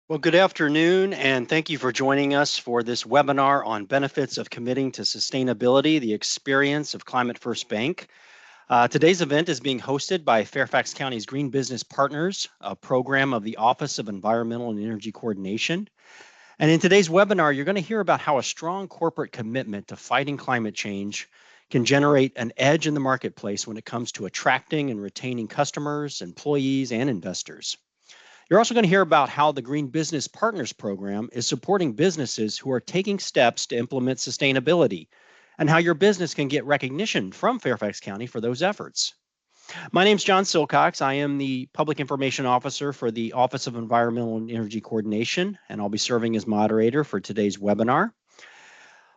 Well, good afternoon, and thank you for joining us for this webinar on benefits of committing to sustainability, the experience of Climate First Bank. Today's event is being hosted by Fairfax County's Green Business Partners, a program of the Office of Environmental and Energy Coordination. And in today's webinar, you're going to hear about how a strong corporate commitment to fighting climate change can generate an edge in the marketplace when it comes to attracting and retaining customers, employees, and investors. You're also going to hear about how the Green Business Partners Program is supporting businesses who are taking steps to implement sustainability, and how your business can get recognition from Fairfax County for those efforts. My name is John Silcox. I am the Public Information Officer for the Office of Environmental and Energy Coordination, and I'll be serving as moderator for today's webinar.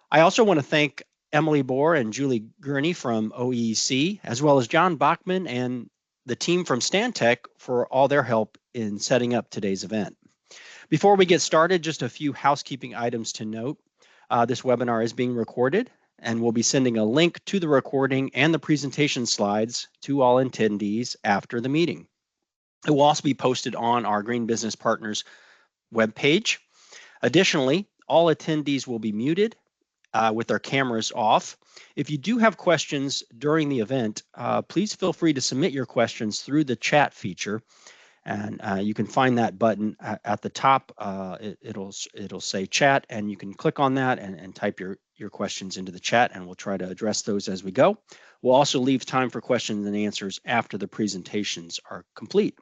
I also want to thank Emily Bohr and Julie Gurney from OEC, as well as John Bachman and the team from Stantec for all their help in setting up today's event. Before we get started, just a few housekeeping items to note. This webinar is being recorded, and we'll be sending a link to the recording and the presentation slides to all attendees after the meeting. It will also be posted on our Green Business Partners webpage. Additionally, all attendees will be muted with their cameras off. If you do have questions during the event, please feel free to submit your questions through the chat feature. And you can find that button at the top. It'll say chat, and you can click on that and type your questions into the chat, and we'll try to address those as we go. We'll also leave time for questions and answers after the presentations are complete.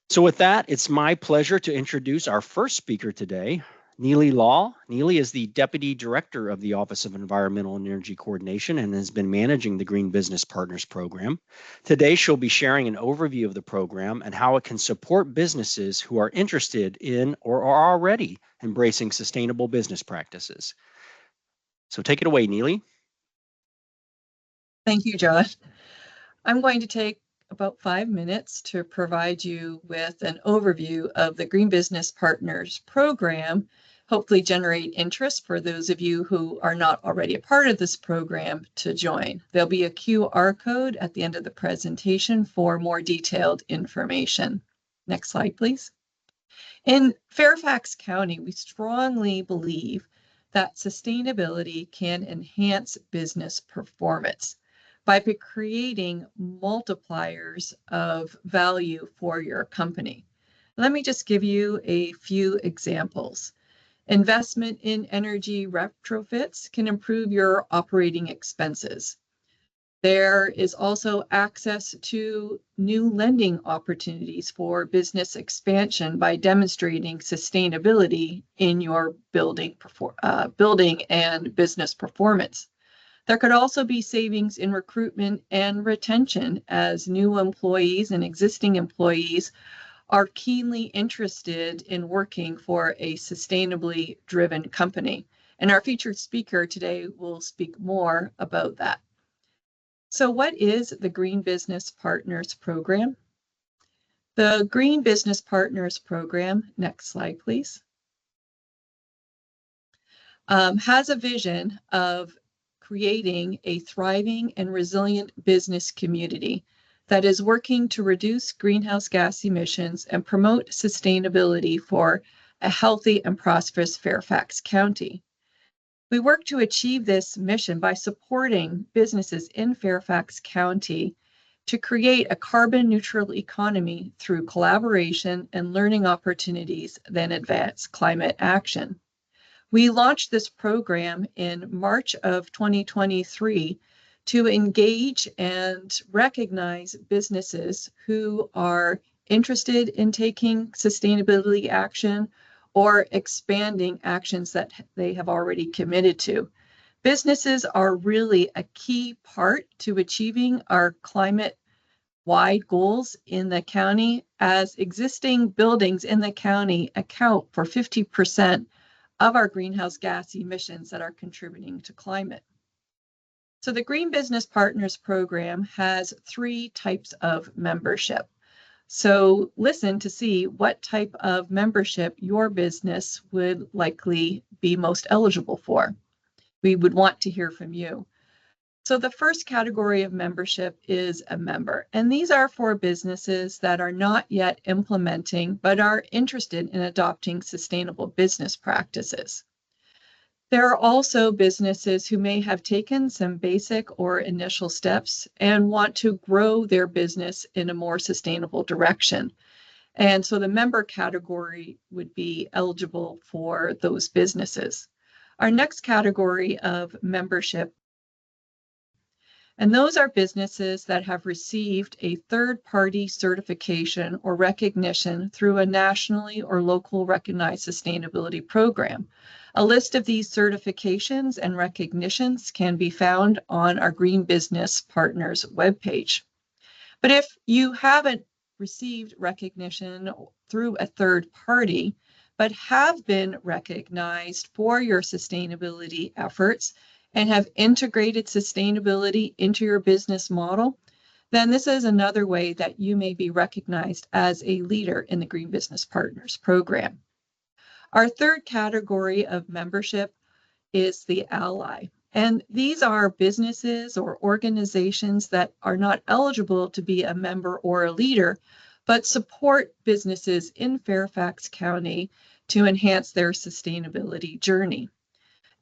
So with that, it's my pleasure to introduce our first speaker today, Neely Law. Neely is the Deputy Director of the Office of Environmental and Energy Coordination and has been managing the Green Business Partners Program. Today, she'll be sharing an overview of the program and how it can support businesses who are interested in or are already embracing sustainable business practices. So take it away, Neely. Thank you, John. I'm going to take about 5 minutes to provide you with an overview of the Green Business Partners Program, hopefully generate interest for those of you who are not already a part of this program to join. There'll be a QR code at the end of the presentation for more detailed information. Next slide, please. In Fairfax County, we strongly believe that sustainability can enhance business performance by creating multipliers of value for your company. Let me just give you a few examples. Investment in energy retrofits can improve your operating expenses. There is also access to new lending opportunities for business expansion by demonstrating sustainability in your building and business performance. There could also be savings in recruitment and retention as new employees and existing employees are keenly interested in working for a sustainably driven company. And our featured speaker today will speak more about that. So what is the Green Business Partners Program? The Green Business Partners Program, next slide, please, has a vision of creating a thriving and resilient business community that is working to reduce greenhouse gas emissions and promote sustainability for a healthy and prosperous Fairfax County. We work to achieve this mission by supporting businesses in Fairfax County to create a carbon neutral economy through collaboration and learning opportunities that advance climate action. We launched this program in March of 2023 to engage and recognize businesses who are interested in taking sustainability action or expanding actions that they have already committed to. Businesses are really a key part to achieving our climate-wide goals in the county, as existing buildings in the county account for 50% of our greenhouse gas emissions that are contributing to climate. So the Green Business Partners Program has 3 types of membership. So listen to see what type of membership your business would likely be most eligible for. We would want to hear from you. So the first category of membership is a member, and these are for businesses that are not yet implementing but are interested in adopting sustainable business practices. There are also businesses who may have taken some basic or initial steps and want to grow their business in a more sustainable direction. And so the member category would be eligible for those businesses. Our next category of membership, and those are businesses that have received a third-party certification or recognition through a nationally or local recognized sustainability program. A list of these certifications and recognitions can be found on our Green Business Partners webpage. But if you haven't received recognition through a third party, but have been recognized for your sustainability efforts and have integrated sustainability into your business model, then this is another way that you may be recognized as a leader in the Green Business Partners program. Our third category of membership is the ally. And these are businesses or organizations that are not eligible to be a member or a leader, but support businesses in Fairfax County to enhance their sustainability journey.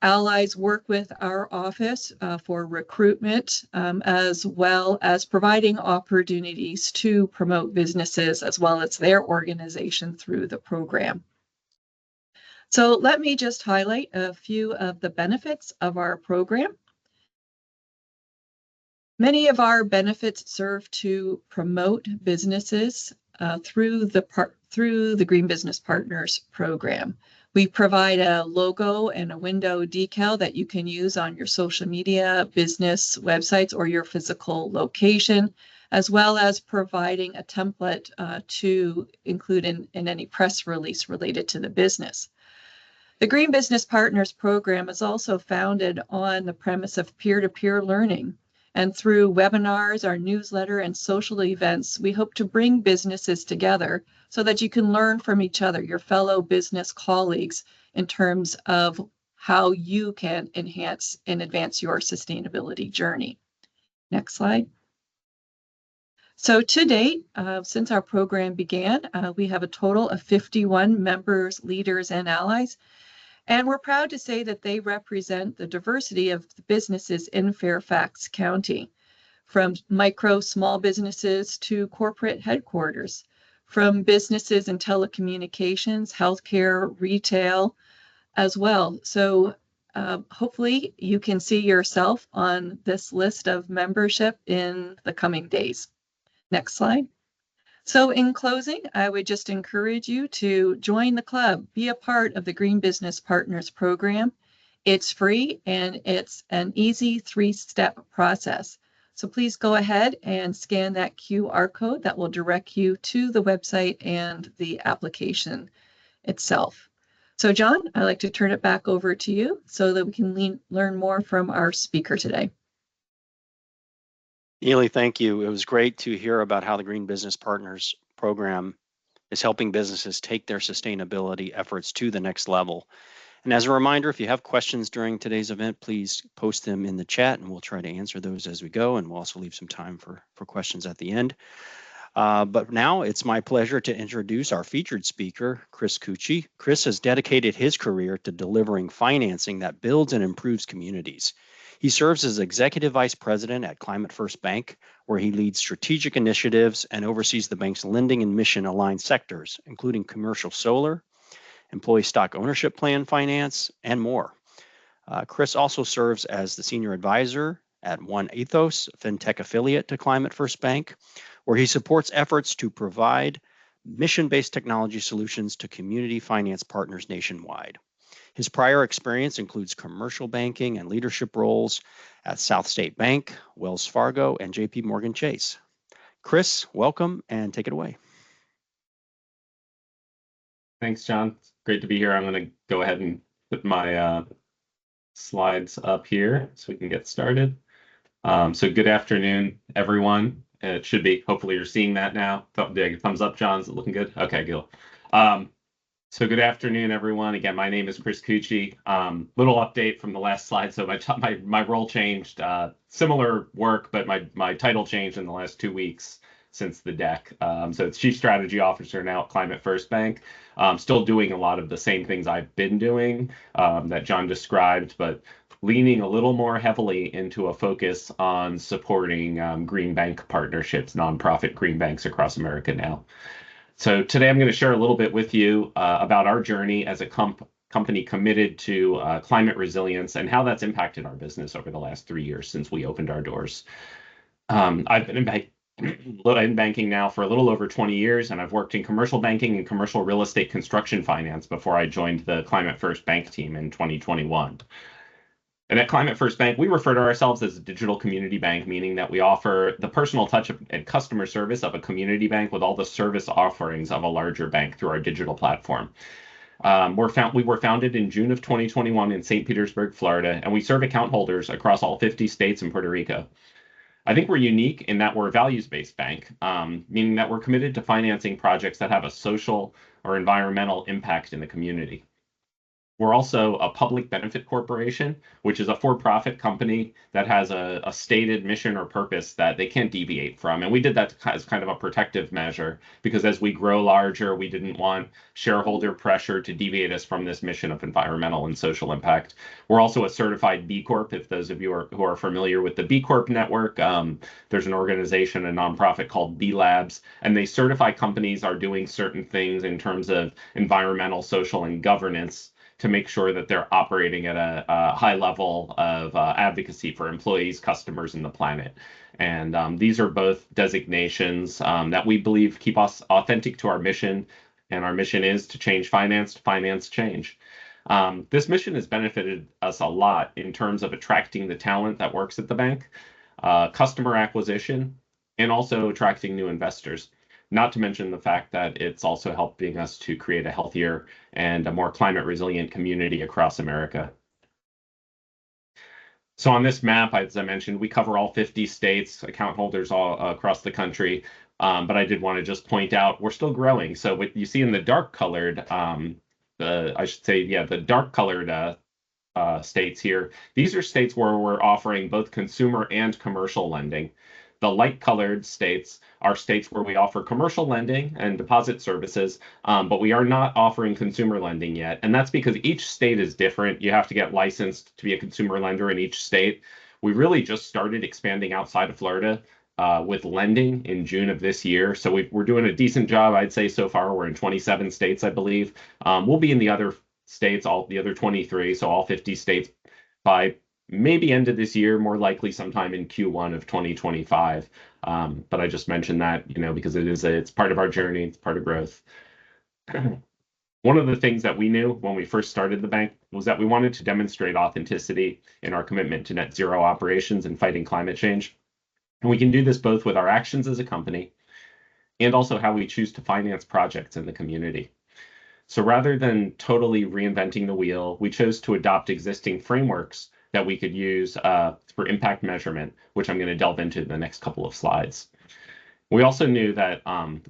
Allies work with our office for recruitment, as well as providing opportunities to promote businesses as well as their organization through the program. So let me just highlight a few of the benefits of our program. Many of our benefits serve to promote businesses through the Green Business Partners program. We provide a logo and a window decal that you can use on your social media, business websites, or your physical location, as well as providing a template to include in any press release related to the business. The Green Business Partners program is also founded on the premise of peer-to-peer learning. And through webinars, our newsletter, and social events, we hope to bring businesses together so that you can learn from each other, your fellow business colleagues, in terms of how you can enhance and advance your sustainability journey. Next slide. So to date, since our program began, we have a total of 51 members, leaders, and allies. And we're proud to say that they represent the diversity of the businesses in Fairfax County, from micro small businesses to corporate headquarters, from businesses in telecommunications, healthcare, retail as well. So hopefully you can see yourself on this list of membership in the coming days. Next slide. So in closing, I would just encourage you to join the club, be a part of the Green Business Partners program. It's free and it's an easy 3-step process. So please go ahead and scan that QR code that will direct you to the website and the application itself. So John, I'd like to turn it back over to you so that we can learn more from our speaker today. Neely, thank you. It was great to hear about how the Green Business Partners program is helping businesses take their sustainability efforts to the next level. And as a reminder, if you have questions during today's event, please post them in the chat and we'll try to answer those as we go. And we'll also leave some time for questions at the end. But now it's my pleasure to introduce our featured speaker, Chris Cucci. Chris has dedicated his career to delivering financing that builds and improves communities. He serves as Executive Vice President at Climate First Bank, where he leads strategic initiatives and oversees the bank's lending and mission-aligned sectors, including commercial solar, employee stock ownership plan finance, and more. Chris also serves as the Senior Advisor at One Ethos, a fintech affiliate to Climate First Bank, where he supports efforts to provide mission-based technology solutions to community finance partners nationwide. His prior experience includes commercial banking and leadership roles at South State Bank, Wells Fargo, and JP Morgan Chase. Chris, welcome and take it away. Thanks, John. It's great to be here. I'm going to go ahead and put my slides up here so we can get started. So good afternoon, everyone. It should be, hopefully you're seeing that now. Thumbs up, John. Is it looking good? Okay, good. So good afternoon, everyone. Again, my name is Chris Cucci. Little update from the last slide. So my role changed. Similar work, but my title changed in the last 2 weeks since the deck. So it's Chief Strategy Officer now at Climate First Bank. Still doing a lot of the same things I've been doing that John described, but leaning a little more heavily into a focus on supporting green bank partnerships, nonprofit green banks across America now. So today I'm going to share a little bit with you about our journey as a company committed to climate resilience and how that's impacted our business over the last 3 years since we opened our doors. I've been in banking now for a little over 20 years, and I've worked in commercial banking and commercial real estate construction finance before I joined the Climate First Bank team in 2021. And at Climate First Bank, we refer to ourselves as a digital community bank, meaning that we offer the personal touch and customer service of a community bank with all the service offerings of a larger bank through our digital platform. We were founded in June of 2021 in St. Petersburg, Florida, and we serve account holders across all 50 states and Puerto Rico. I think we're unique in that we're a values-based bank, meaning that we're committed to financing projects that have a social or environmental impact in the community. We're also a public benefit corporation, which is a for-profit company that has a stated mission or purpose that they can't deviate from. And we did that as kind of a protective measure because as we grow larger, we didn't want shareholder pressure to deviate us from this mission of environmental and social impact. We're also a certified B Corp. If those of you who are familiar with the B Corp network, there's an organization, a nonprofit called B Labs, and they certify companies are doing certain things in terms of environmental, social, and governance to make sure that they're operating at a high level of advocacy for employees, customers, and the planet. And these are both designations that we believe keep us authentic to our mission. And our mission is to change finance, to finance change. This mission has benefited us a lot in terms of attracting the talent that works at the bank, customer acquisition, and also attracting new investors. Not to mention the fact that it's also helping us to create a healthier and a more climate resilient community across America. So on this map, as I mentioned, we cover all 50 states, account holders all across the country. But I did want to just point out we're still growing. So what you see in the dark colored, the dark colored states here, these are states where we're offering both consumer and commercial lending. The light colored states are states where we offer commercial lending and deposit services, but we are not offering consumer lending yet. And that's because each state is different. You have to get licensed to be a consumer lender in each state. We really just started expanding outside of Florida with lending in June of this year. So we're doing a decent job, I'd say, so far. We're in 27 states, I believe. We'll be in the other states, all the other 23, so all 50 states by maybe end of this year, more likely sometime in Q1 of 2025. But I just mentioned that, because it's part of our journey, it's part of growth. One of the things that we knew when we first started the bank was that we wanted to demonstrate authenticity in our commitment to net zero operations and fighting climate change. And we can do this both with our actions as a company and also how we choose to finance projects in the community. So rather than totally reinventing the wheel, we chose to adopt existing frameworks that we could use for impact measurement, which I'm going to delve into in the next couple of slides. We also knew that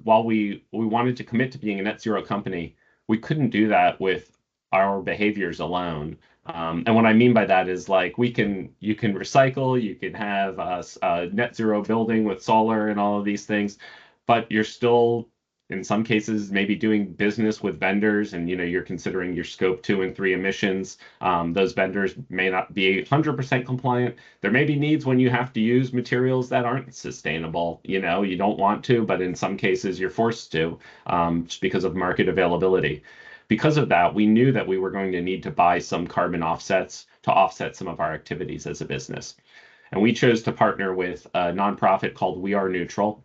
while we wanted to commit to being a net zero company, we couldn't do that with our behaviors alone. And what I mean by that is like you can recycle, you can have a net zero building with solar and all of these things, but you're still in some cases maybe doing business with vendors and you're considering your scope 2 and 3 emissions. Those vendors may not be 100% compliant. There may be needs when you have to use materials that aren't sustainable. You don't want to, but in some cases you're forced to just because of market availability. Because of that, we knew that we were going to need to buy some carbon offsets to offset some of our activities as a business. And we chose to partner with a nonprofit called We Are Neutral.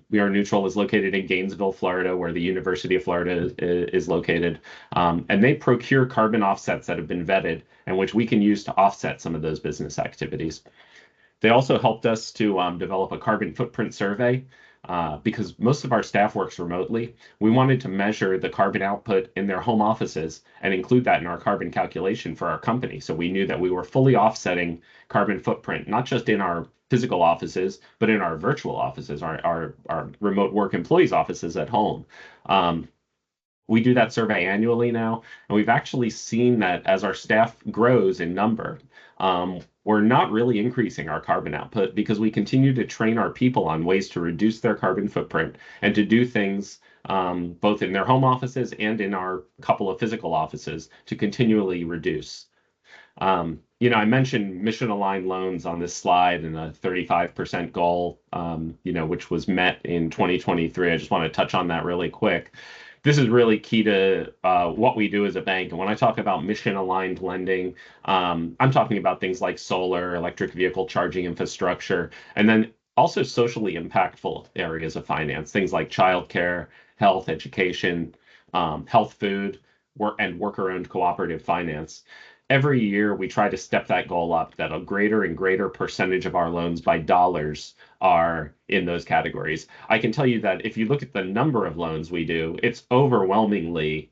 We Are Neutral is located in Gainesville, Florida, where the University of Florida is located. And they procure carbon offsets that have been vetted and which we can use to offset some of those business activities. They also helped us to develop a carbon footprint survey because most of our staff works remotely. We wanted to measure the carbon output in their home offices and include that in our carbon calculation for our company. So we knew that we were fully offsetting carbon footprint, not just in our physical offices, but in our virtual offices, our remote work employees' offices at home. We do that survey annually now, and we've actually seen that as our staff grows in number, we're not really increasing our carbon output because we continue to train our people on ways to reduce their carbon footprint and to do things both in their home offices and in our couple of physical offices to continually reduce. I mentioned mission-aligned loans on this slide and a 35% goal, which was met in 2023. I just want to touch on that really quick. This is really key to what we do as a bank. And when I talk about mission-aligned lending, I'm talking about things like solar, electric vehicle charging infrastructure, and then also socially impactful areas of finance, things like childcare, health, education, health food, and worker-owned cooperative finance. Every year, we try to step that goal up, that a greater and greater percentage of our loans by dollars are in those categories. I can tell you that if you look at the number of loans we do, it's overwhelmingly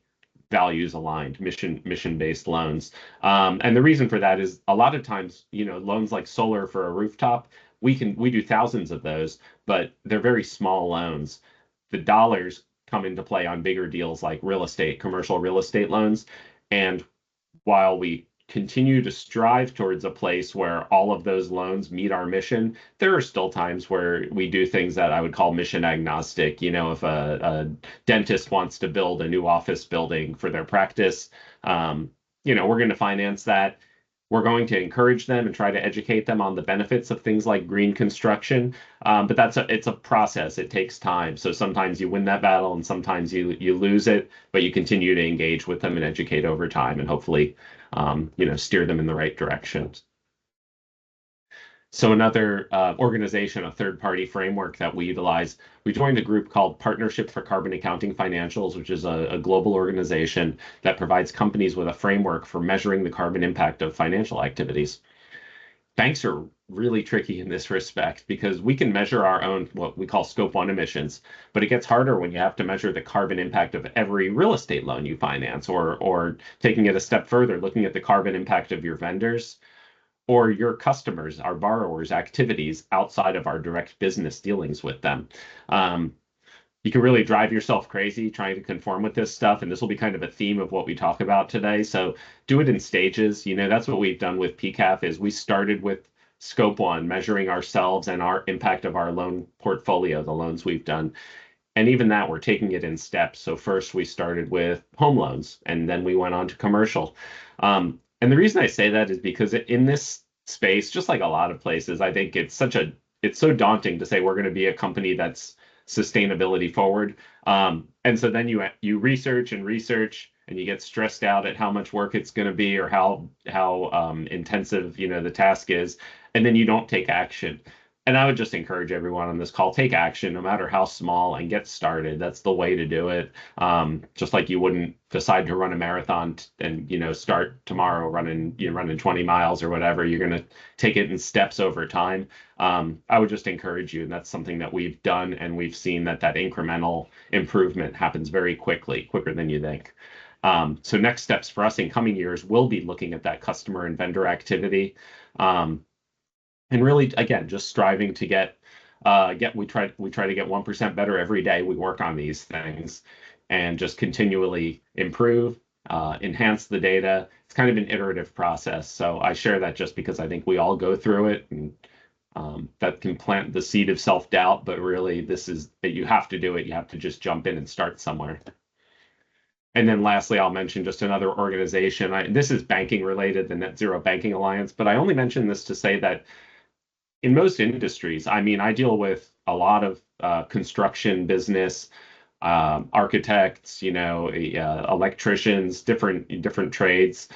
values aligned, mission-based loans. And the reason for that is a lot of times, loans like solar for a rooftop, we do thousands of those, but they're very small loans. The dollars come into play on bigger deals like real estate, commercial real estate loans. And while we continue to strive towards a place where all of those loans meet our mission, there are still times where we do things that I would call mission agnostic. If a dentist wants to build a new office building for their practice, we're going to finance that. We're going to encourage them and try to educate them on the benefits of things like green construction. But it's a process. It takes time. So sometimes you win that battle and sometimes you lose it, but you continue to engage with them and educate over time and hopefully, steer them in the right direction. So another organization, a third-party framework that we utilize, we joined a group called Partnership for Carbon Accounting Financials, which is a global organization that provides companies with a framework for measuring the carbon impact of financial activities. Banks are really tricky in this respect because we can measure our own, what we call scope 1 emissions, but it gets harder when you have to measure the carbon impact of every real estate loan you finance, or taking it a step further, looking at the carbon impact of your vendors or your customers, our borrowers' activities outside of our direct business dealings with them. You can really drive yourself crazy trying to conform with this stuff, and this will be kind of a theme of what we talk about today. So do it in stages. That's what we've done with PCAF is we started with scope 1, measuring ourselves and our impact of our loan portfolio, the loans we've done. And even that, we're taking it in steps. So first we started with home loans, and then we went on to commercial. And the reason I say that is because in this space, just like a lot of places, I think it's so daunting to say we're going to be a company that's sustainability forward. And so then you research and you get stressed out at how much work it's going to be or how intensive the task is, and then you don't take action. And I would just encourage everyone on this call, take action, no matter how small, and get started. That's the way to do it. Just like you wouldn't decide to run a marathon and start tomorrow running 20 miles or whatever. You're going to take it in steps over time. I would just encourage you, and that's something that we've done, and we've seen that incremental improvement happens very quickly, quicker than you think. So next steps for us in coming years will be looking at that customer and vendor activity. And really, again, just striving to we try to get 1% better every day. We work on these things and just continually improve, enhance the data. It's kind of an iterative process. So I share that just because I think we all go through it, and that can plant the seed of self-doubt, but really this is that you have to do it. You have to just jump in and start somewhere. And then lastly, I'll mention just another organization. This is banking related, the Net Zero Banking Alliance, but I only mention this to say that in most industries, I deal with a lot of construction business, architects, electricians, different trades.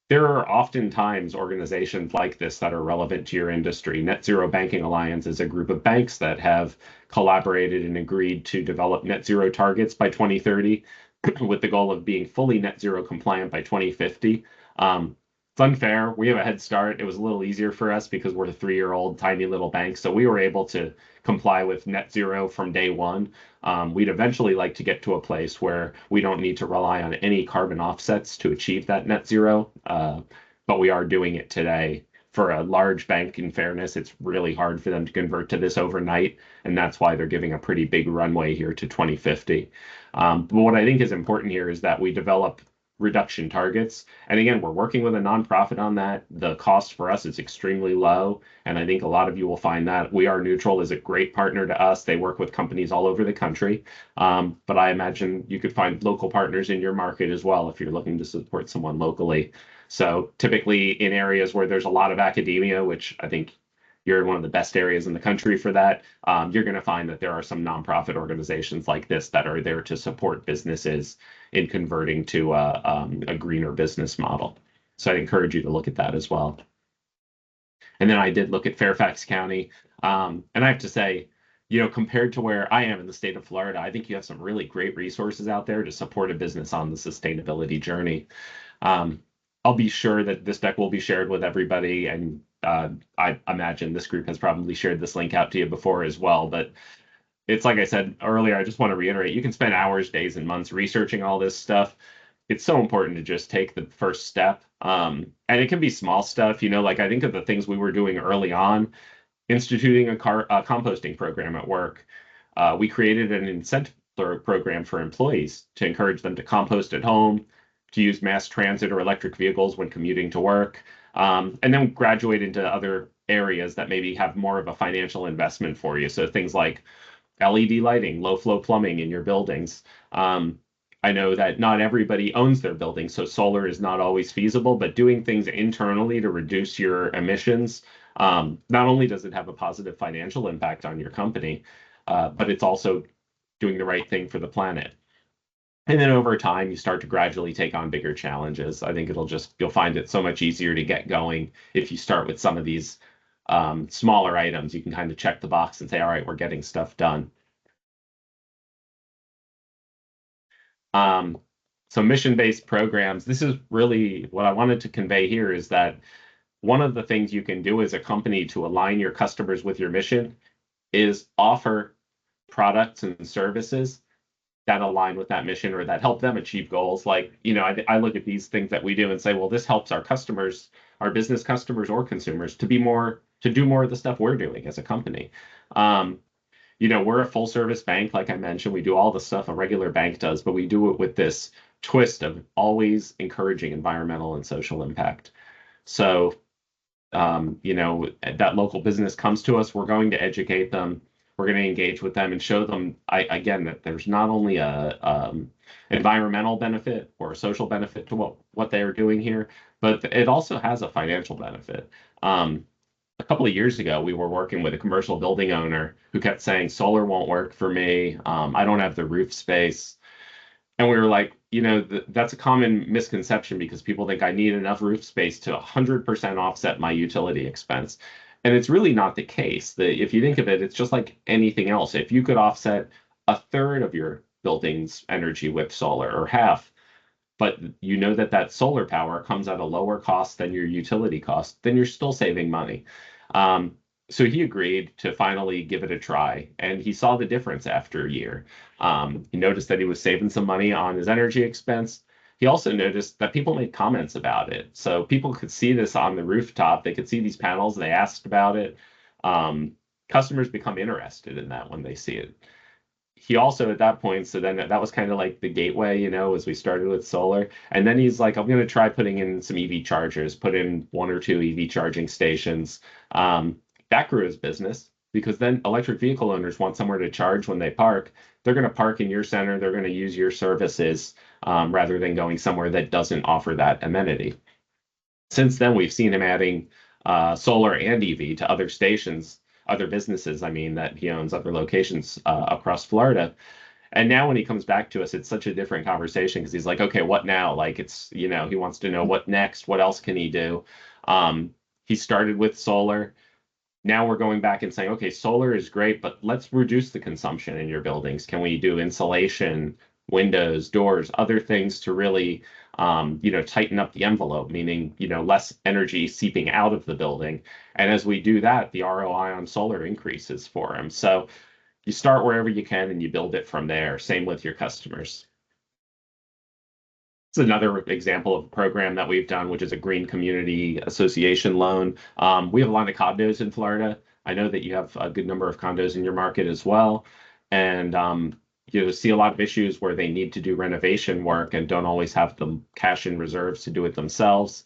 There are oftentimes organizations like this that are relevant to your industry. Net Zero Banking Alliance is a group of banks that have collaborated and agreed to develop net zero targets by 2030 with the goal of being fully net zero compliant by 2050. It's unfair. We have a head start. It was a little easier for us because we're a 3-year-old tiny little bank. So we were able to comply with net zero from day one. We'd eventually like to get to a place where we don't need to rely on any carbon offsets to achieve that net zero. But we are doing it today for a large bank, in fairness, it's really hard for them to convert to this overnight, and that's why they're giving a pretty big runway here to 2050. But what I think is important here is that we develop reduction targets. And again, we're working with a nonprofit on that. The cost for us is extremely low. And I think a lot of you will find that We Are Neutral is a great partner to us. They work with companies all over the country. But I imagine you could find local partners in your market as well if you're looking to support someone locally. So typically in areas where there's a lot of academia, which I think you're in one of the best areas in the country for that, you're going to find that there are some nonprofit organizations like this that are there to support businesses in converting to a greener business model. So I'd encourage you to look at that as well. And then I did look at Fairfax County. And I have to say, compared to where I am in the state of Florida, I think you have some really great resources out there to support a business on the sustainability journey. I'll be sure that this deck will be shared with everybody, and I imagine this group has probably shared this link out to you before as well. But it's like I said earlier, I just want to reiterate, you can spend hours, days, and months researching all this stuff. It's so important to just take the first step. And it can be small stuff, like I think of the things we were doing early on, instituting a composting program at work. We created an incentive program for employees to encourage them to compost at home, to use mass transit or electric vehicles when commuting to work, and then graduate into other areas that maybe have more of a financial investment for you. So things like LED lighting, low flow plumbing in your buildings. I know that not everybody owns their building, so solar is not always feasible, but doing things internally to reduce your emissions, not only does it have a positive financial impact on your company, but it's also doing the right thing for the planet. And then over time, you start to gradually take on bigger challenges. I think you'll find it so much easier to get going if you start with some of these smaller items. You can kind of check the box and say, all right, we're getting stuff done. So mission-based programs, this is really what I wanted to convey here, is that one of the things you can do as a company to align your customers with your mission is offer products and services that align with that mission or that help them achieve goals. Like, I look at these things that we do and say, well, this helps our customers, our business customers or consumers to do more of the stuff we're doing as a company. We're a full service bank. Like I mentioned, we do all the stuff a regular bank does, but we do it with this twist of always encouraging environmental and social impact. So, that local business comes to us, we're going to educate them. We're going to engage with them and show them, again, that there's not only a environmental benefit or a social benefit to what they are doing here, but it also has a financial benefit. A couple of years ago, we were working with a commercial building owner who kept saying, solar won't work for me. I don't have the roof space. And we were like, that's a common misconception because people think I need enough roof space to 100% offset my utility expense. And it's really not the case. If you think of it, it's just like anything else. If you could offset a third of your building's energy with solar or half, but that solar power comes at a lower cost than your utility cost, then you're still saving money. So he agreed to finally give it a try, and he saw the difference after a year. He noticed that he was saving some money on his energy expense. He also noticed that people made comments about it. So people could see this on the rooftop. They could see these panels. They asked about it. Customers become interested in that when they see it. He also, at that point, so then that was kind of like the gateway, as we started with solar. And then he's like, I'm going to try putting in some EV chargers, put in 1 or 2 EV charging stations. That grew his business because then electric vehicle owners want somewhere to charge when they park. They're going to park in your center. They're going to use your services rather than going somewhere that doesn't offer that amenity. Since then, we've seen him adding solar and EV to other stations, other businesses, that he owns, other locations across Florida. And now when he comes back to us, it's such a different conversation because he's like, okay, what now? Like he wants to know what next, what else can he do? He started with solar. Now we're going back and saying, okay, solar is great, but let's reduce the consumption in your buildings. Can we do insulation, windows, doors, other things to really, tighten up the envelope, meaning, less energy seeping out of the building. And as we do that, the ROI on solar increases for them. So you start wherever you can and you build it from there. Same with your customers. It's another example of a program that we've done, which is a Green Community Association loan. We have a lot of condos in Florida. I know that you have a good number of condos in your market as well. And you see a lot of issues where they need to do renovation work and don't always have the cash in reserves to do it themselves.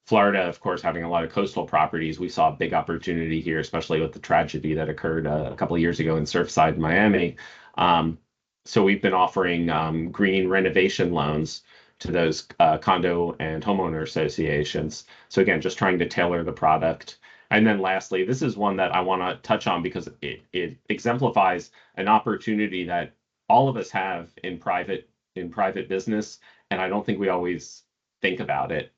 Florida, of course, having a lot of coastal properties, we saw a big opportunity here, especially with the tragedy that occurred a couple of years ago in Surfside, Miami. So we've been offering green renovation loans to those condo and homeowner associations. So again, just trying to tailor the product. And then lastly, this is one that I want to touch on because it exemplifies an opportunity that all of us have in private business, and I don't think we always think about it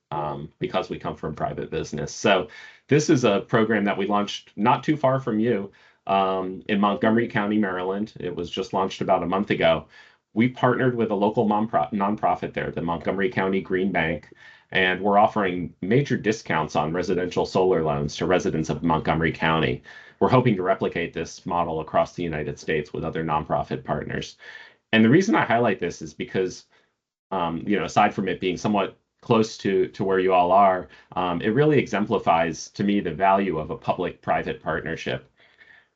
because we come from private business. So this is a program that we launched not too far from you in Montgomery County, Maryland. It was just launched about a month ago. We partnered with a local nonprofit there, the Montgomery County Green Bank, and we're offering major discounts on residential solar loans to residents of Montgomery County. We're hoping to replicate this model across the United States with other nonprofit partners. And the reason I highlight this is because, aside from it being somewhat close to where you all are, it really exemplifies to me the value of a public-private partnership.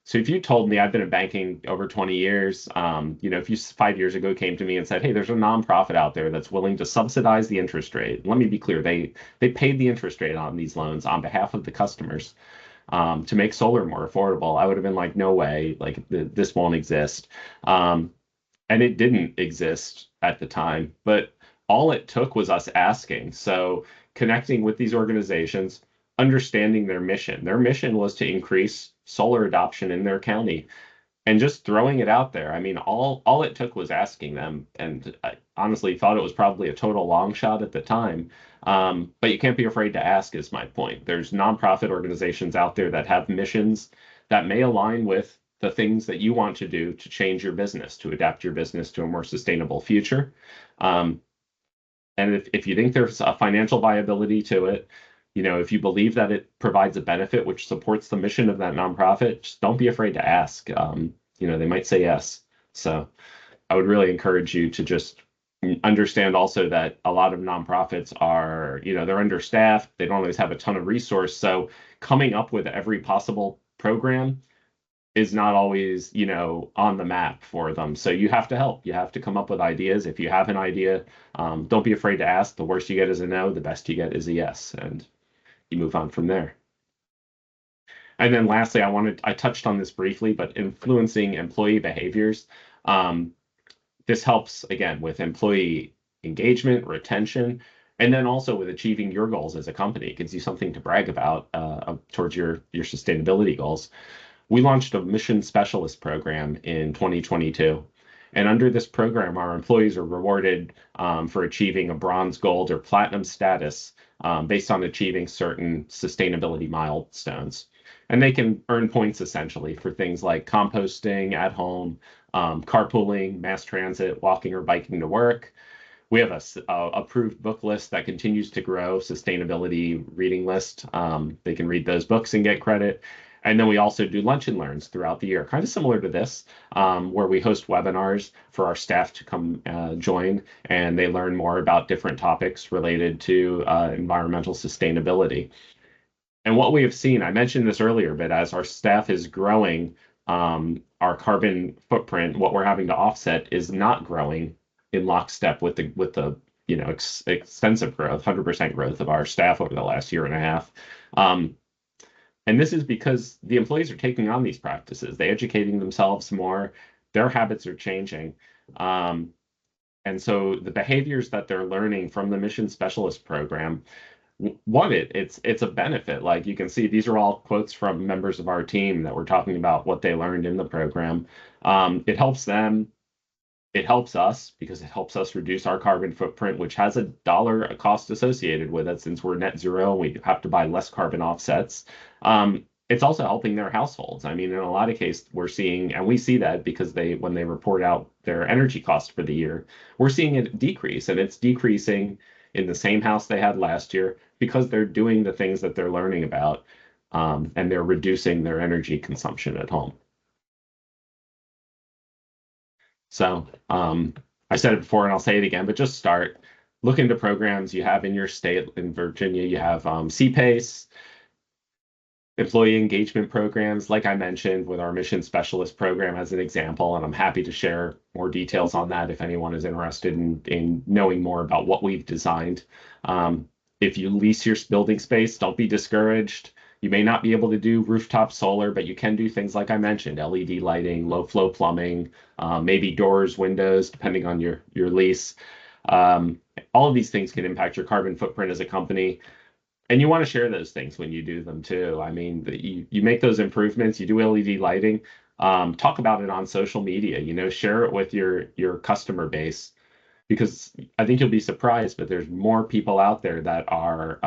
So if you told me, I've been in banking over 20 years, if you 5 years ago came to me and said, hey, there's a nonprofit out there that's willing to subsidize the interest rate. Let me be clear, they paid the interest rate on these loans on behalf of the customers to make solar more affordable. I would have been like, no way, like this won't exist. And it didn't exist at the time, but all it took was us asking. So connecting with these organizations, understanding their mission. Their mission was to increase solar adoption in their county and just throwing it out there. I mean, all it took was asking them. And I honestly thought it was probably a total long shot at the time. But you can't be afraid to ask is my point. There's nonprofit organizations out there that have missions that may align with the things that you want to do to change your business, to adapt your business to a more sustainable future. And if you think there's a financial viability to it, if you believe that it provides a benefit which supports the mission of that nonprofit, just don't be afraid to ask. They might say yes. So I would really encourage you to just understand also that a lot of nonprofits are, they're understaffed. They don't always have a ton of resource. So coming up with every possible program is not always, on the map for them. So you have to help. You have to come up with ideas. If you have an idea, don't be afraid to ask. The worst you get is a no. The best you get is a yes. And you move on from there. And then lastly, I touched on this briefly, but influencing employee behaviors. This helps, again, with employee engagement, retention, and then also with achieving your goals as a company. It gives you something to brag about towards your sustainability goals. We launched a mission specialist program in 2022. And under this program, our employees are rewarded for achieving a bronze, gold, or platinum status based on achieving certain sustainability milestones. And they can earn points essentially for things like composting at home, carpooling, mass transit, walking or biking to work. We have a approved book list that continues to grow, sustainability reading list. They can read those books and get credit. And then we also do lunch and learns throughout the year, kind of similar to this, where we host webinars for our staff to come join, and they learn more about different topics related to environmental sustainability. And what we have seen, I mentioned this earlier, but as our staff is growing, our carbon footprint, what we're having to offset is not growing in lockstep with the extensive growth, 100% growth of our staff over the last year and a half. And this is because the employees are taking on these practices. They're educating themselves more. Their habits are changing. And so the behaviors that they're learning from the Mission Specialist Program, it's a benefit. Like you can see, these are all quotes from members of our team that were talking about what they learned in the program. It helps them. It helps us because it helps us reduce our carbon footprint, which has a cost associated with it since we're net zero. We have to buy less carbon offsets. It's also helping their households. I mean, in a lot of cases, we're seeing, and we see that because when they report out their energy cost for the year, we're seeing it decrease, and it's decreasing in the same house they had last year because they're doing the things that they're learning about, and they're reducing their energy consumption at home. So I said it before and I'll say it again, but just start. look into programs you have in your state. In Virginia, you have CPACE, employee engagement programs, like I mentioned, with our mission specialist program as an example. And I'm happy to share more details on that if anyone is interested in knowing more about what we've designed. If you lease your building space, don't be discouraged. You may not be able to do rooftop solar, but you can do things like I mentioned, LED lighting, low flow plumbing, maybe doors, windows, depending on your lease. All of these things can impact your carbon footprint as a company. And you want to share those things when you do them too. I mean, you make those improvements, you do LED lighting, talk about it on social media, share it with your customer base, because I think you'll be surprised, but there's more people out there that are,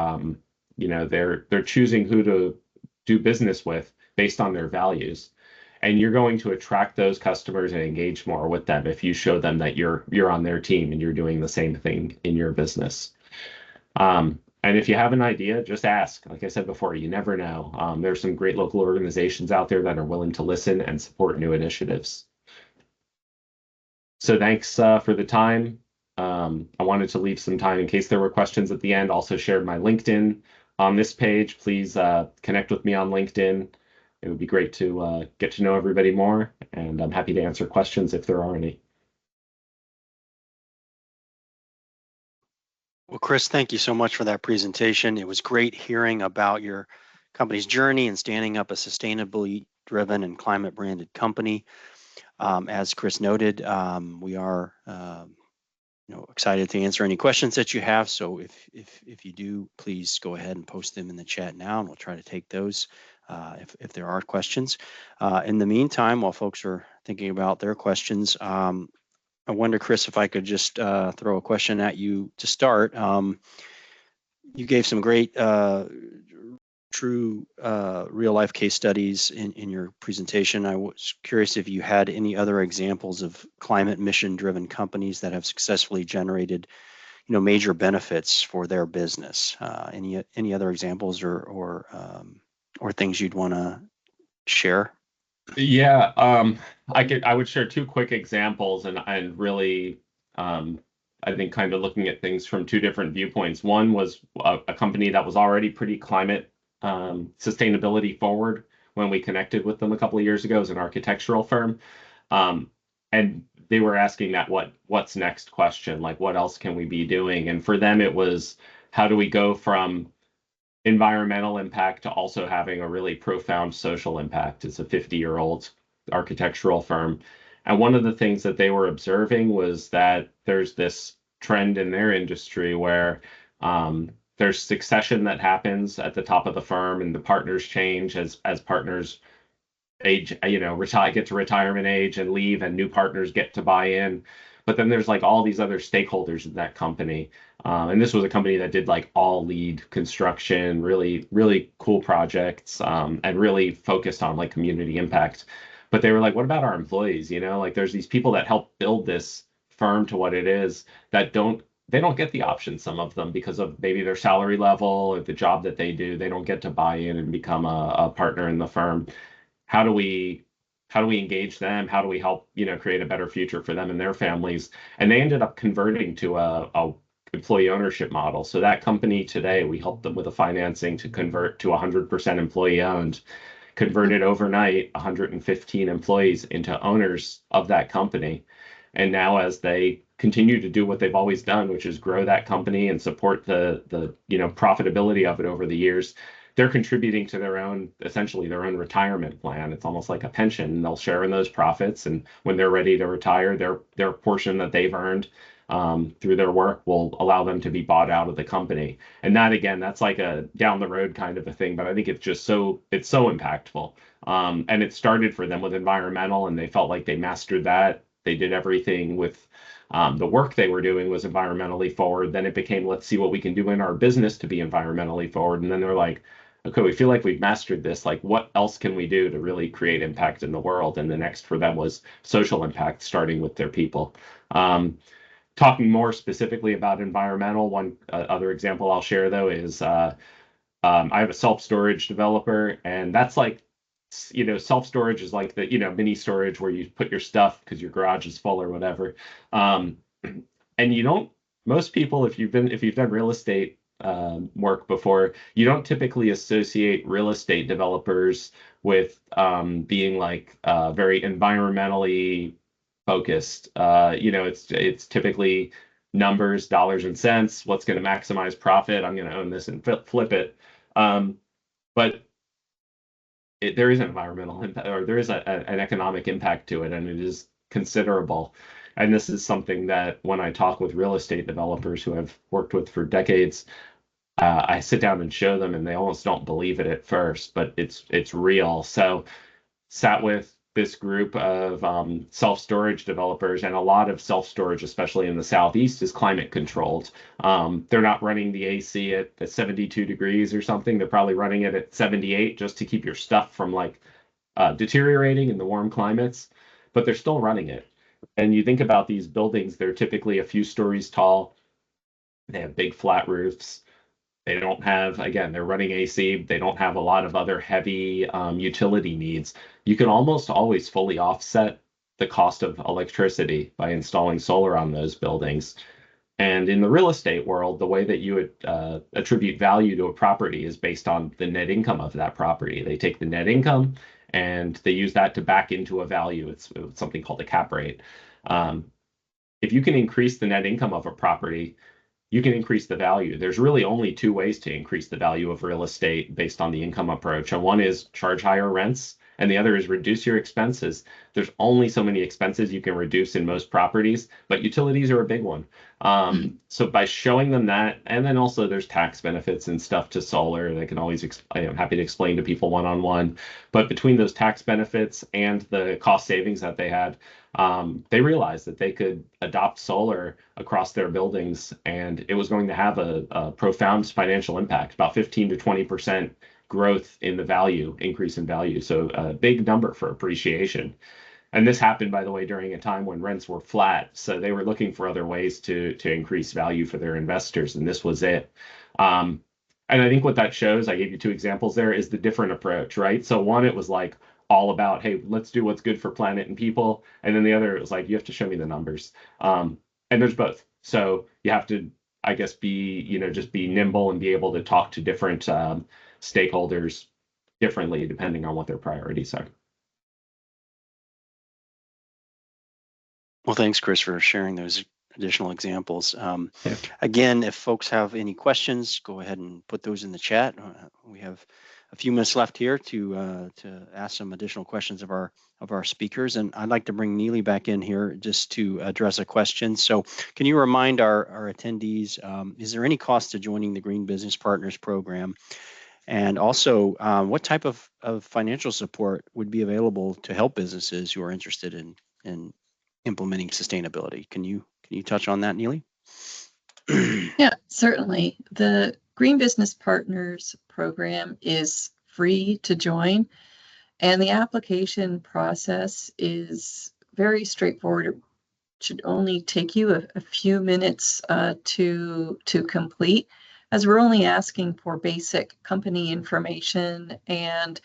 they're choosing who to do business with based on their values. And you're going to attract those customers and engage more with them if you show them that you're on their team and you're doing the same thing in your business. And if you have an idea, just ask. Like I said before, you never know. There's some great local organizations out there that are willing to listen and support new initiatives. So thanks for the time. I wanted to leave some time in case there were questions at the end. Also shared my LinkedIn on this page. Please connect with me on LinkedIn. It would be great to get to know everybody more, and I'm happy to answer questions if there are any. Well, Chris, thank you so much for that presentation. It was great hearing about your company's journey in standing up a sustainably driven and climate branded company. As Chris noted, we are excited to answer any questions that you have. So if you do, please go ahead and post them in the chat now, and we'll try to take those if there are questions. In the meantime, while folks are thinking about their questions, I wonder, Chris, if I could just throw a question at you to start. You gave some great true real life case studies in your presentation. I was curious if you had any other examples of climate mission driven companies that have successfully generated major benefits for their business. Any other examples or things you'd want to share? Yeah, I would share two quick examples and really I think kind of looking at things from two different viewpoints. One was a company that was already pretty climate sustainability forward when we connected with them a couple of years ago as an architectural firm. And they were asking that what's next question, like what else can we be doing? And for them, it was how do we go from environmental impact to also having a really profound social impact. It's a 50-year-old architectural firm. And one of the things that they were observing was that there's this trend in their industry where there's succession that happens at the top of the firm, and the partners change as partners age, get to retirement age and leave, and new partners get to buy in. But then there's like all these other stakeholders in that company. And this was a company that did like all lead construction, really, really cool projects, and really focused on like community impact. But they were like, what about our employees? Like there's these people that help build this firm to what it is that they don't get the option, some of them, because of maybe their salary level or the job that they do. They don't get to buy in and become a partner in the firm. How do we engage them? How do we help, create a better future for them and their families? And they ended up converting to a employee ownership model. So that company today, we helped them with the financing to convert to 100% employee owned, converted overnight 115 employees into owners of that company. And now as they continue to do what they've always done, which is grow that company and support the profitability of it over the years, they're contributing to essentially their own retirement plan. It's almost like a pension. They'll share in those profits, and when they're ready to retire, their portion that they've earned through their work will allow them to be bought out of the company. And that, again, that's like a down the road kind of a thing, but I think it's so impactful. And it started for them with environmental, and they felt like they mastered that. They did everything with the work they were doing was environmentally forward. Then it became, let's see what we can do in our business to be environmentally forward. And then they're like, okay, we feel like we've mastered this. Like, what else can we do to really create impact in the world? And the next for them was social impact, starting with their people. Talking more specifically about environmental, one other example I'll share, though, is I have a self-storage developer, and that's like, self-storage is like the, mini storage where you put your stuff because your garage is full or whatever. And you don't most people, if you've done real estate work before, you don't typically associate real estate developers with being like very environmentally focused. It's typically numbers, dollars and cents. What's going to maximize profit? I'm going to own this and flip it. But there is an environmental impact, or there is an economic impact to it, and it is considerable. And this is something that when I talk with real estate developers who I've worked with for decades, I sit down and show them, and they almost don't believe it at first, but it's real. So sat with this group of self-storage developers, and a lot of self-storage, especially in the Southeast, is climate controlled. They're not running the AC at 72 degrees or something. They're probably running it at 78 just to keep your stuff from like deteriorating in the warm climates, but they're still running it. And you think about these buildings, they're typically a few stories tall. They have big flat roofs. They don't have, again, they're running AC. They don't have a lot of other heavy utility needs. You can almost always fully offset the cost of electricity by installing solar on those buildings. And in the real estate world, the way that you would attribute value to a property is based on the net income of that property. They take the net income and they use that to back into a value. It's something called a cap rate. If you can increase the net income of a property, you can increase the value. There's really only two ways to increase the value of real estate based on the income approach. And one is charge higher rents, and the other is reduce your expenses. There's only so many expenses you can reduce in most properties, but utilities are a big one. So by showing them that, and then also there's tax benefits and stuff to solar, they can always, I'm happy to explain to people one-on-one, but between those tax benefits and the cost savings that they had, they realized that they could adopt solar across their buildings, and it was going to have a profound financial impact, about 15 to 20% growth in the value, increase in value. So a big number for appreciation. And this happened, by the way, during a time when rents were flat. So they were looking for other ways to increase value for their investors, and this was it. And I think what that shows, I gave you two examples there, is the different approach, right? So one, it was like all about, hey, let's do what's good for planet and people. And then the other, it was like, you have to show me the numbers. And there's both. So you have to, I guess, just be nimble and be able to talk to different stakeholders differently depending on what their priorities are. Well, thanks, Chris, for sharing those additional examples. Yeah. Again, if folks have any questions, go ahead and put those in the chat. We have a few minutes left here to ask some additional questions of our speakers, and I'd like to bring Neely back in here just to address a question. So, can you remind our attendees, is there any cost to joining the Green Business Partners program? And also, what type of financial support would be available to help businesses who are interested in implementing sustainability? Can you touch on that, Neely? Yeah, certainly. The Green Business Partners program is free to join, and the application process is very straightforward. It should only take you a few minutes to complete, as we're only asking for basic company information, and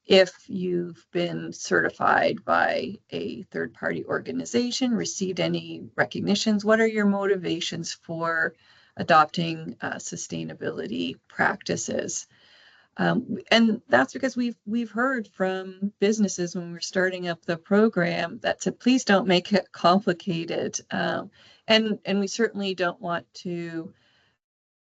if you've been certified by a third-party organization, received any recognitions, what are your motivations for adopting sustainability practices? And that's because we've heard from businesses when we're starting up the program that said, please don't make it complicated. And we certainly don't want to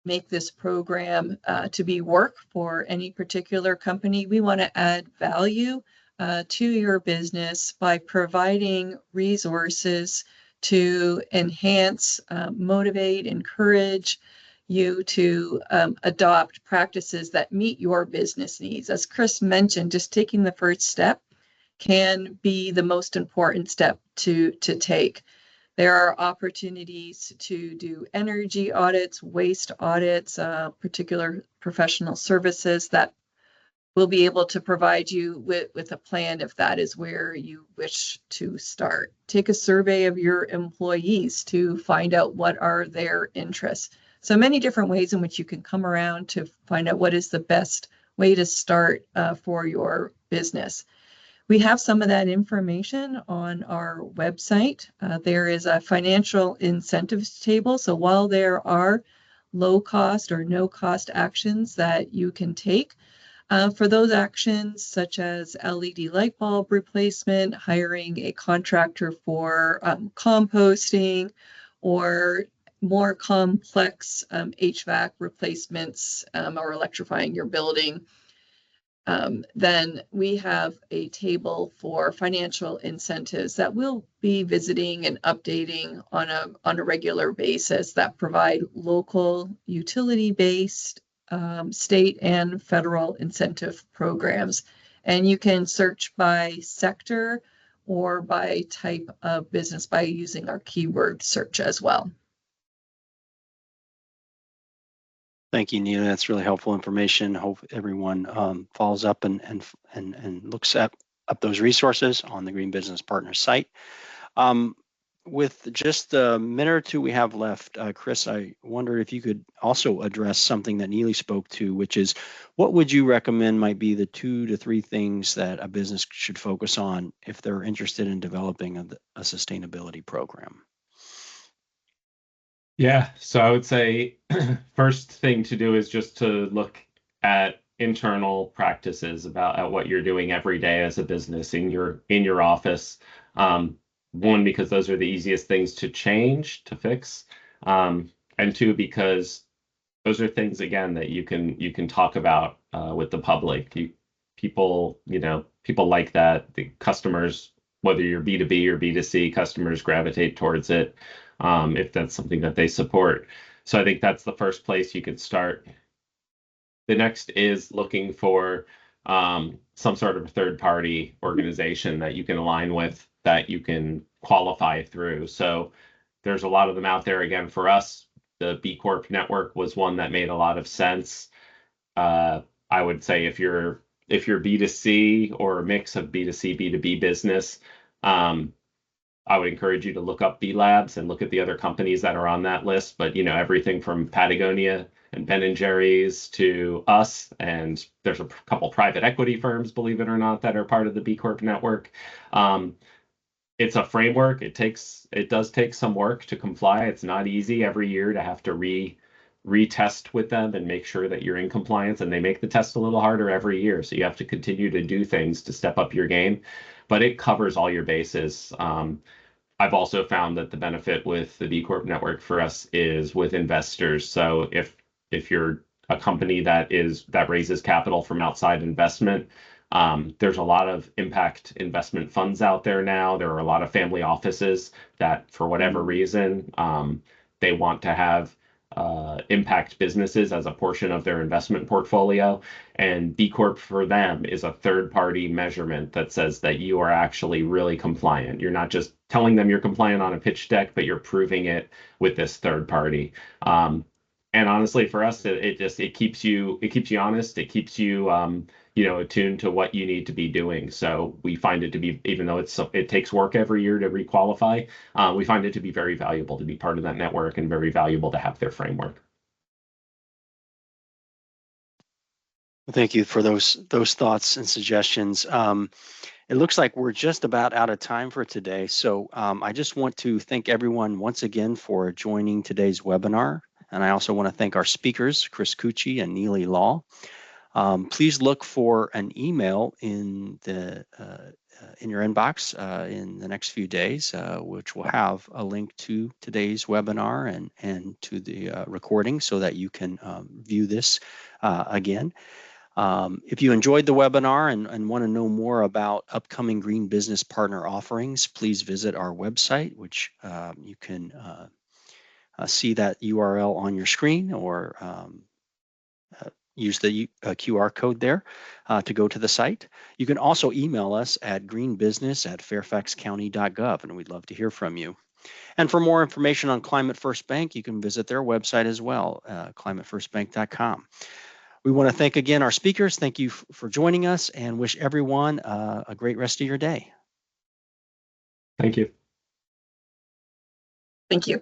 make this program to be work for any particular company. We want to add value to your business by providing resources to enhance, motivate, encourage you to adopt practices that meet your business needs. As Chris mentioned, just taking the first step can be the most important step to take. There are opportunities to do energy audits, waste audits, particular professional services that will be able to provide you with a plan if that is where you wish to start. Take a survey of your employees to find out what are their interests. So many different ways in which you can come around to find out what is the best way to start for your business. We have some of that information on our website. There is a financial incentives table. So while there are low cost or no cost actions that you can take, for those actions such as LED light bulb replacement, hiring a contractor for composting, or more complex HVAC replacements or electrifying your building, then we have a table for financial incentives that we'll be visiting and updating on a regular basis that provide local utility-based state and federal incentive programs. And you can search by sector or by type of business by using our keyword search as well. Thank you, Neely. That's really helpful information. Hope everyone follows up and looks up those resources on the Green Business Partners site. With just a minute or two we have left, Chris, I wonder if you could also address something that Neely spoke to, which is what would you recommend might be the 2 to 3 things that a business should focus on if they're interested in developing a sustainability program? Yeah, so I would say first thing to do is just to look at internal practices at what you're doing every day as a business in your office. One, because those are the easiest things to change, to fix, and two, because those are things again that you can talk about with the public. People like that. The customers, whether you're B2B or B2C, customers gravitate towards it if that's something that they support. So I think that's the first place you could start. The next is looking for some sort of third-party organization that you can align with, that you can qualify through. So there's a lot of them out there. Again, for us, the B Corp network was one that made a lot of sense. I would say if you're B2C or a mix of B2C, B2B business, I would encourage you to look up B Labs and look at the other companies that are on that list. But everything from Patagonia and Ben & Jerry's to us, and there's a couple private equity firms, believe it or not, that are part of the B Corp network. It's a framework. It does take some work to comply. It's not easy every year to have to retest with them and make sure that you're in compliance, and they make the test a little harder every year. So you have to continue to do things to step up your game, but it covers all your bases. I've also found that the benefit with the B Corp network for us is with investors. So if you're a company that raises capital from outside investment, there's a lot of impact investment funds out there now. There are a lot of family offices that, for whatever reason, they want to have impact businesses as a portion of their investment portfolio. And B Corp for them is a third-party measurement that says that you are actually really compliant. You're not just telling them you're compliant on a pitch deck, but you're proving it with this third party. And honestly, for us, it keeps you honest. It keeps you attuned to what you need to be doing. So we find it to be, even though it takes work every year to requalify, we find it to be very valuable to be part of that network and very valuable to have their framework. Thank you for those thoughts and suggestions. It looks like we're just about out of time for today. So I just want to thank everyone once again for joining today's webinar. And I also want to thank our speakers, Chris Cucci and Neely Law. Please look for an email in your inbox in the next few days, which will have a link to today's webinar and to the recording so that you can view this again. If you enjoyed the webinar and want to know more about upcoming Green Business Partner offerings, please visit our website, which you can see that URL on your screen, or use the QR code there to go to the site. You can also email us at greenbusiness@fairfaxcounty.gov, and we'd love to hear from you. And for more information on Climate First Bank, you can visit their website as well, climatefirstbank.com. We want to thank again our speakers. Thank you for joining us, and wish everyone a great rest of your day. Thank you. Thank you.